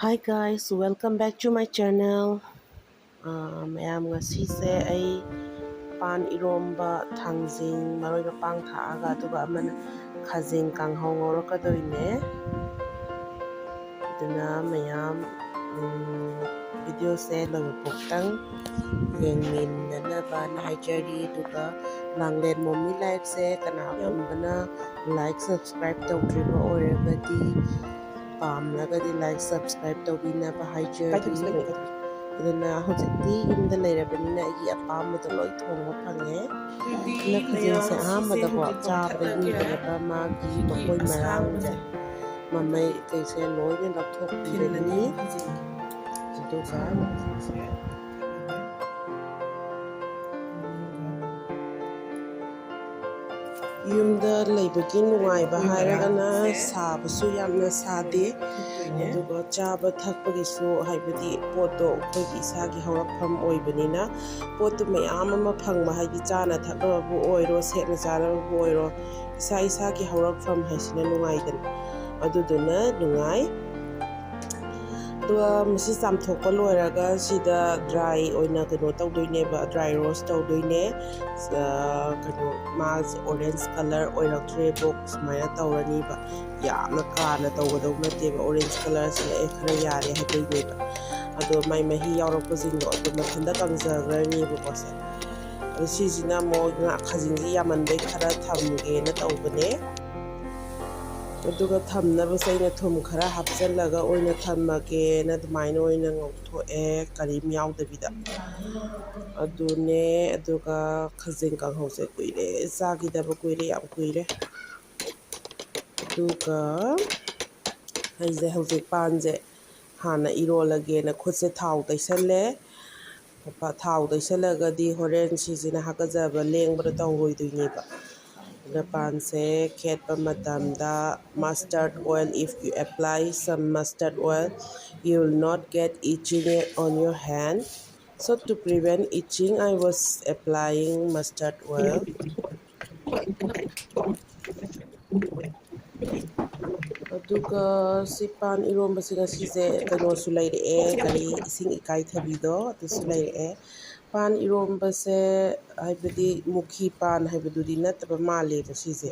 Hi guys, welcome back to my channel. ꯃꯌꯥꯝ ꯉꯁꯤꯁꯦ ꯑꯩ ꯄꯥꯟ ꯏꯔꯣꯝꯕ ꯊꯥꯡꯖꯤꯡ ꯃꯔꯣꯏ ꯃꯄꯥꯡ ꯊꯥꯛꯑꯒ ꯑꯗꯨꯒ ꯑꯃꯅ ꯈꯥꯖꯤꯡ ꯀꯥꯡꯍꯧ ꯉꯧꯔꯛꯀꯗꯣꯏꯅꯦ. ꯑꯗꯨꯅ ꯃꯌꯥꯝ ꯚꯤꯗꯤꯑꯣꯁꯦ ꯂꯣꯏꯕꯐꯥꯎꯇꯪ ꯌꯦꯡꯃꯤꯟꯅꯅꯕꯅ ꯍꯥꯏꯖꯔꯤ. ꯑꯗꯨꯒ ꯂꯥꯡꯂꯦꯟ ꯃꯣꯃꯤ ꯂꯥꯏꯐꯁꯦ ꯀꯅꯥꯒꯨꯝꯕꯅ ꯂꯥꯏꯛ ꯁꯕꯁꯀ꯭ꯔꯥꯏꯕ ꯇꯧꯗ꯭ꯔꯤꯕ ꯑꯣꯏꯔꯒꯗꯤ ꯄꯥꯝꯂꯒꯗꯤ ꯂꯥꯏꯛ ꯁꯕꯁꯀ꯭ꯔꯥꯏꯕ ꯇꯧꯕꯤꯅꯕ ꯍꯥꯏꯖꯔꯤ. ꯑꯗꯨꯅ ꯍꯧꯖꯤꯛꯇꯤ ꯌꯨꯝꯗ ꯂꯩꯔꯕꯅꯤꯅ ꯑꯩꯒꯤ ꯑꯄꯥꯝꯕꯗꯣ ꯂꯣꯏ ꯊꯣꯡꯕ ꯐꯪꯉꯦ. ꯑꯗꯨꯅ ꯈꯖꯤꯡꯁꯦ ꯑꯍꯥꯟꯕꯗꯀꯣ ꯆꯥꯕꯗ ꯌꯨꯗꯅꯕ ꯃꯥꯒꯤ ꯃꯈꯣꯏ ꯃꯔꯥꯡꯁꯦ ꯃꯃꯩ ꯀꯩꯁꯦ ꯂꯣꯏꯅ ꯂꯧꯊꯣꯛꯄꯤꯔꯅꯤ. ꯑꯗꯨꯒ ꯌꯨꯝꯗ ꯂꯩꯕꯒꯤ ꯅꯨꯡꯉꯥꯏꯕ ꯍꯥꯏꯔꯒꯅ ꯁꯥꯕꯁꯨ ꯌꯥꯝꯅ ꯁꯥꯗꯦ. ꯑꯗꯨꯒ ꯆꯥꯕ ꯊꯛꯄꯒꯤꯁꯨ ꯍꯥꯏꯕꯗꯤ ꯄꯣꯠꯇꯣ ꯑꯩꯈꯣꯏꯒꯤ ꯏꯁꯥꯒꯤ ꯍꯧꯔꯛꯐꯝ ꯑꯣꯏꯕꯅꯤ나 ꯄꯣꯠꯇꯨ ꯃꯌꯥꯝ ꯑꯃ ꯐꯪꯕ ꯍꯥꯏꯗꯤ ꯆꯥꯅ ꯊꯛꯅꯕꯕꯨ ꯑꯣꯏꯔꯣ ꯁꯦꯠꯅ ꯆꯥꯅꯕꯕꯨ ꯑꯣꯏꯔꯣ ꯏꯁꯥꯒꯤ ꯍꯧꯔꯛꯐꯝ ꯍꯥꯏꯁꯤꯅ ꯅꯨꯡꯉꯥꯏꯗꯅ ꯑꯗꯨꯗꯨꯅ ꯅꯨꯡꯉꯥꯏ. ꯑꯗꯨꯒ ꯃꯁꯤ ꯆꯥꯝꯊꯣꯛꯄ ꯂꯣꯏꯔꯒ ꯁꯤꯗ ꯗ꯭ꯔꯥꯏ ꯑꯣꯏꯅ ꯀꯩꯅꯣ ꯇꯧꯗꯣꯏꯅꯦꯕ, ꯗ꯭ꯔꯥꯏ ꯔꯣꯁ ꯇꯧꯗꯣꯏꯅꯦ. ꯀꯩꯅꯣ ꯃꯥꯁꯦ ꯑꯣꯔꯦꯟꯖ ꯀꯂꯔ ꯑꯣꯏꯔꯛꯇ꯭ꯔꯦꯕꯣ ꯁꯨꯃꯥꯏꯅ ꯇꯧꯔꯅꯤꯕ. ꯌꯥꯝꯅ ꯀꯥꯅ ꯇꯧꯒꯗꯧ ꯅꯠꯇꯦꯕ, ꯑꯣꯔꯦꯟꯖ ꯀꯂꯔꯁꯤꯅ ꯈꯔ ꯌꯥꯔꯦ ꯍꯥꯏꯕꯩꯅꯦꯕ. ꯑꯗꯣ ꯃꯥꯏ ꯃꯍꯤ ꯌꯥꯎꯔꯛꯄꯁꯤꯡꯗꯣ ꯑꯗꯨ ꯃꯊꯟꯇ ꯀꯪꯖꯈ꯭ꯔꯅꯤꯕꯀꯣ ꯁꯦ. ꯑꯗꯣ ꯁꯤꯁꯤꯅ ꯑꯃꯨꯛ ꯈꯥꯖꯤꯡꯁꯤ ꯌꯥꯝꯃꯟꯕꯩ ꯈꯔ ꯊꯝꯒꯦꯅ ꯇꯧꯕꯅꯦ. ꯑꯗꯨꯒ ꯊꯝꯅꯕꯁꯦ ꯑꯩꯅ ꯊꯨꯝ ꯈꯔ ꯍꯥꯞꯆꯤꯜꯂꯒ ꯑꯣꯏꯅ ꯊꯝꯃꯒꯦꯅ ꯑꯗꯨꯃꯥꯏꯅ ꯑꯣꯏꯅ ꯉꯧꯊꯣꯛꯑꯦ ꯀꯔꯤꯝ ꯌꯥꯎꯗꯕꯤꯗ. ꯑꯗꯨꯅꯦ. ꯑꯗꯨꯒ ꯈꯥꯖꯤꯡ ꯀꯥꯡꯍꯧꯁꯦ ꯀꯨꯏꯔꯦ ꯆꯥꯈꯤꯗꯕ, ꯀꯨꯏꯔꯦ, ꯌꯥꯝ ꯀꯨꯏꯔꯦ. ꯑꯗꯨꯒ ꯑꯩꯁꯦ ꯍꯧꯖꯤꯛ ꯄꯥꯟꯁꯦ ꯍꯥꯟꯅ ꯏꯔꯣꯜꯂꯒꯦꯅ ꯈꯨꯠꯁꯦ ꯊꯥꯎ ꯇꯩꯁꯜꯂꯦ. ꯊꯥꯎ ꯇꯩꯁꯜꯂꯒꯗꯤ ꯍꯣꯔꯦꯟ ꯁꯤꯁꯤꯅ ꯍꯥꯀꯠꯆꯕ ꯂꯦꯡꯕꯗ ꯇꯧꯔꯣꯏꯗꯣꯏꯅꯦꯕ. ꯑꯗꯨꯅ ꯄꯥꯟꯁꯦ ꯈꯦꯠꯄ ꯃꯇꯝꯗ mustard oil, if you apply some mustard oil you will not get itching on your hand. So to prevent itching I was applying mustard oil. ꯑꯗꯨꯒ ꯁꯤ ꯄꯥꯟ ꯏꯔꯣꯝꯕꯁꯤ ꯉꯁꯤꯁꯦ ꯀꯩꯅꯣꯁꯨ ꯂꯩꯔꯛꯑꯦ, ꯀꯔꯤ ꯏꯁꯤꯡ ꯏꯀꯥꯏꯊꯕꯤꯗꯣ ꯑꯗꯨꯁꯨ ꯂꯩꯔꯛꯑꯦ. ꯄꯥꯟ ꯏꯔꯣꯝꯕꯁꯦ ꯍꯥꯏꯕꯗꯤ ꯃꯨꯈꯤ ꯄꯥꯟ ꯍꯥꯏꯕꯗꯨꯗꯤ ꯅꯠꯇꯕ ꯃꯥꯜꯂꯦꯕ ꯁꯤꯁꯦ.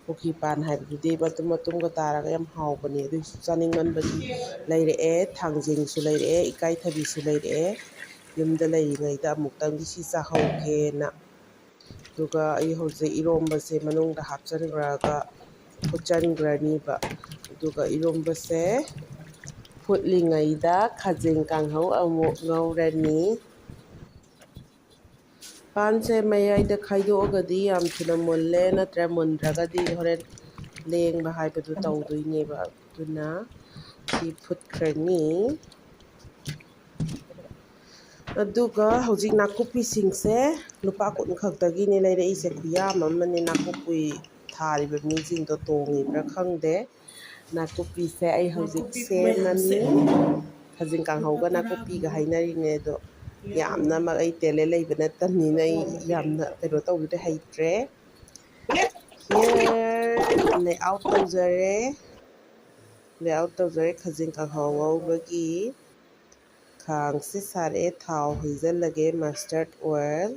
ꯃꯨꯈꯤ ꯄꯥꯟ ꯍꯥꯏꯕꯗꯨꯗꯤ ꯃꯇꯨꯝ ꯃꯇꯨꯝꯒ ꯇꯥꯔꯒ ꯌꯥꯝ ꯍꯥꯎꯕꯅꯦ. ꯑꯗꯨꯏꯁꯨ ꯆꯥꯅꯤꯡꯃꯟꯕꯒꯤ ꯂꯩꯔꯛꯑꯦ. ꯊꯥꯡꯖꯤꯡꯁꯨ ꯂꯩꯔꯛꯑꯦ, ꯏꯀꯥꯏꯊꯕꯤꯁꯨ ꯂꯩꯔꯛꯑꯦ. ꯌꯨꯝꯗ ꯂꯩꯔꯤꯉꯩꯗ ꯑꯃꯨꯛꯇꯪꯗꯤ ꯁꯤ ꯆꯥꯍꯧꯒꯦꯅ. ꯑꯗꯨꯒ ꯑꯩ ꯍꯧꯖꯤꯛ ꯏꯔꯣꯝꯕꯁꯦ ꯃꯅꯨꯡꯗ ꯍꯥꯞꯆꯤꯟꯈ꯭ꯔꯒ ꯐꯨꯠꯆꯟꯈ꯭ꯔꯅꯤꯕ. ꯑꯗꯨꯒ ꯏꯔꯣꯝꯕꯁꯦ ꯐꯨꯠꯂꯤꯉꯩꯗ ꯈꯥꯖꯤꯡ ꯀꯥꯡꯍꯧ ꯑꯃꯨꯛ ꯉꯧꯔꯅꯤ. ꯄꯥꯟꯁꯦ ꯃꯌꯥꯏꯗ ꯈꯥꯏꯗꯣꯛꯑꯒꯗꯤ ꯌꯥꯝ ꯊꯨꯅ ꯃꯨꯜꯂꯦ, ꯅꯠꯇ꯭ꯔ ꯃꯨꯟꯗ꯭ꯔꯒꯗꯤ ꯍꯣꯔꯦꯟ ꯂꯦꯡꯕ ꯍꯥꯏꯕꯗꯨ ꯇꯧꯗꯣꯏꯅꯦꯕ. ꯑꯗꯨꯅ ꯁꯤ ꯐꯨꯠꯈ꯭ꯔꯅꯤ. ꯑꯗꯨꯒ ꯍꯧꯖꯤꯛ ꯅꯥꯀꯨꯞꯄꯤꯁꯤꯡꯁꯦ ꯂꯨꯄꯥ 10 ꯈꯛꯇꯒꯤꯅꯦ ꯂꯩꯔꯛꯏꯁꯦ. ꯈꯨꯌꯥꯝ ꯑꯃꯅꯦ. ꯅꯥꯀꯨꯞꯄꯤ ꯊꯥꯔꯤꯕ ꯃꯤꯁꯤꯡꯗꯣ ꯇꯣꯡꯉꯤꯕ꯭ꯔꯥ ꯈꯪꯗꯦ. ꯅꯥꯀꯨꯞꯄꯤꯁꯦ ꯑꯩ ꯍꯧꯖꯤꯛ ꯁꯦꯝꯃꯅꯤ. ꯈꯥꯖꯤꯡ ꯀꯥꯡꯍꯧꯒ ꯅꯥꯀꯨꯞꯄꯤꯒ ꯍꯥꯏꯅꯔꯤꯅꯦ. ꯑꯗꯣ ꯌꯥꯝꯅꯃꯛ ꯑꯩ ꯇꯦꯂꯦꯟ ꯂꯩꯕ ꯅꯠꯇꯕꯅꯤꯅ ꯑꯩ ꯌꯥꯝꯅ ꯀꯩꯅꯣ ꯇꯧꯕꯗꯤ ꯍꯩꯇ꯭ꯔꯦ. ꯍꯤꯌꯔ ꯂꯦꯑꯥꯎꯠ ꯇꯧꯖꯔꯦ ꯈꯥꯖꯤꯡ ꯀꯥꯡꯍꯧ ꯉꯧꯕꯒꯤ. ꯈꯥꯡꯁꯦ ꯁꯥꯔꯛꯑꯦ, ꯊꯥꯎ ꯍꯩꯖꯤꯜꯂꯒꯦ, ꯃꯁꯇꯔꯠ ꯑꯣꯏꯜ.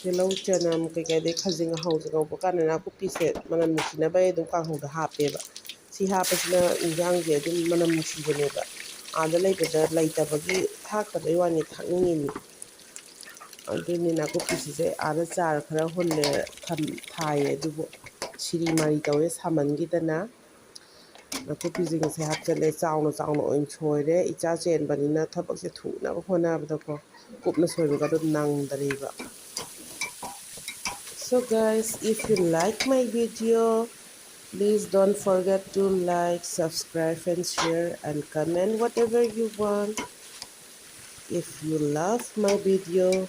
ꯇꯤꯜꯍꯧ ꯆꯅꯝ ꯀꯩꯀꯩꯗꯩ ꯈꯥꯖꯤꯡ ꯀꯥꯡꯍꯧꯁꯦ ꯉꯧꯕ ꯀꯥꯟꯗ ꯅꯥꯀꯨꯞꯄꯤꯁꯦ ꯃꯅꯝ ꯅꯨꯡꯁꯤꯅꯕ ꯑꯩ ꯑꯗꯨꯝ ꯀꯥꯡꯍꯧꯗ ꯍꯥꯞꯄꯦꯕ. ꯁꯤ ꯍꯥꯞꯄꯁꯤꯅ ꯏꯟꯖꯥꯡꯁꯦ ꯑꯗꯨꯝ ꯃꯅꯝ ꯅꯨꯡꯁꯤꯕꯅꯦꯕ. ꯑꯥꯗ ꯂꯩꯕꯗ ꯂꯩꯇꯕꯒꯤ ꯊꯥꯛꯇꯕꯩ ꯋꯥꯅꯤ, ꯊꯥꯛꯅꯤꯡꯉꯤꯅꯤ. ꯑꯗꯨꯅꯤ ꯅꯥꯀꯨꯞꯄꯤꯁꯤꯁꯦ ꯑꯥꯗ ꯆꯥꯔ ꯈꯔ ꯍꯨꯜꯂꯦ ꯊꯥꯏꯌꯦ, ꯑꯗꯨꯕꯨ ꯁꯤꯔꯤ ꯃꯥꯔꯤ ꯇꯧꯋꯦ ꯁꯥꯃꯟꯈꯤꯗꯅ. ꯅꯥꯀꯨꯞꯄꯤꯁꯤꯡꯁꯦ ꯍꯥꯞꯆꯤꯜꯂꯦ, ꯆꯥꯎꯅ ꯑꯣꯏꯅ ꯁꯣꯏꯔꯦ. ꯏꯆꯥ ꯆꯦꯟꯕꯅꯤꯅ ꯊꯕꯛꯁꯦ ꯊꯨꯅꯕ ꯍꯣꯠꯅꯕꯗꯀꯣ ꯀꯨꯞꯅ ꯁꯣꯏꯕꯒꯗꯣ ꯅꯪꯗ꯭ꯔꯦꯕ. So guys, if you like my video, please don't forget to like, subscribe and share and comment whatever you want. If you love my video,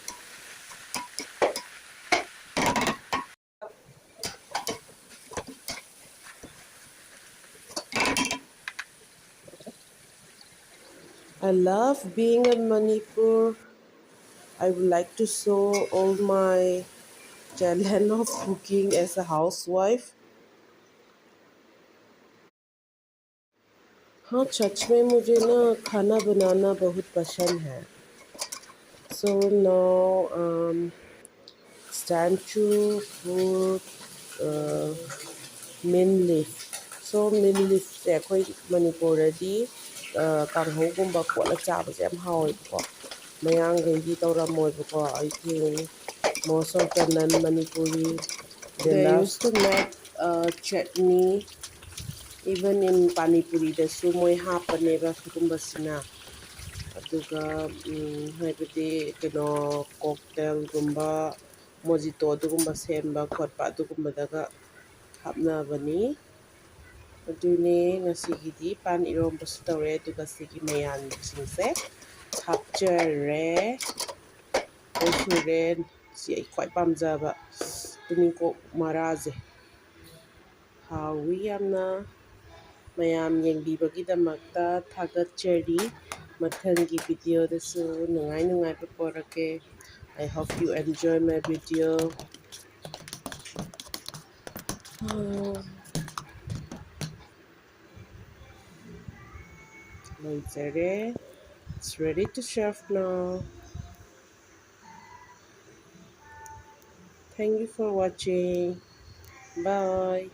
I love being in Manipur. I would like to show all my talent of cooking as a housewife. हाँ सच में मुझे ना खाना बनाना बहुत पसंद है. So now it's time to put uh, mint leaf. So mint leaf ꯁꯦ ꯑꯩꯈꯣꯏ ꯃꯅꯤꯄꯨꯔꯗꯗꯤ ꯀꯥꯡꯍꯧꯒꯨꯝꯕ ꯀꯣꯠꯂ ꯆꯥꯕꯁꯦ ꯌꯥꯝ ꯍꯥꯎꯋꯦꯕꯀꯣ. ꯃꯌꯥꯡꯈꯩꯗꯤ ꯇꯧꯔꯝꯃꯣꯏꯕꯀꯣ. I think most of the non-Manipuri they used to make chutney. Even in Panipuridasꯨ ꯃꯣꯏ ꯍꯥꯞꯄꯅꯦꯕ ꯁꯤꯒꯨꯝꯕꯁꯤꯅ. ꯑꯗꯨꯒ ꯍꯥꯏꯕꯗꯤ ꯀꯩꯅꯣ ꯀꯣꯛꯇꯦꯜꯒꯨꯝꯕ ꯃꯣꯖꯤꯇꯣ ꯑꯗꯨꯒꯨꯝꯕ ꯁꯦꯝꯕ ꯈꯣꯠꯄ ꯑꯗꯨꯒꯨꯝꯕꯗꯒ ꯍꯥꯞꯅꯕꯅꯤ. ꯑꯗꯨꯅꯦ ꯉꯁꯤꯒꯤꯗꯤ ꯄꯥꯟ ꯏꯔꯣꯝꯕꯁꯨ ꯇꯧꯔꯦ ꯑꯗꯨꯒ ꯁꯤꯒꯤ ꯃꯌꯥꯟꯁꯤꯡꯁꯦ ꯍꯥꯞꯆꯔꯦ. ꯍꯣꯔꯦꯟ ꯁꯤ ꯑꯩ ꯈ꯭ꯋꯥꯏ ꯄꯥꯝꯖꯕ ꯇꯨꯅꯤꯡꯀꯣꯛ ꯃꯔꯥꯁꯦ ꯍꯥꯎꯋꯤ ꯌꯥꯝꯅ. ꯃꯌꯥꯝ ꯌꯦꯡꯕꯤꯕꯒꯤꯗꯃꯛꯇ ꯊꯥꯒꯠꯆꯔꯤ. ꯃꯊꯪꯒꯤ ꯚꯤꯗꯤꯑꯣꯗꯁꯨ ꯅꯨꯡꯉꯥꯏ ꯅꯨꯡꯉꯥꯏꯕ ꯄꯣꯔꯛꯀꯦ. I hope you enjoy my video. ꯂꯣꯏꯖꯔꯦ. It's ready to serve now. Thank you for watching. Bye.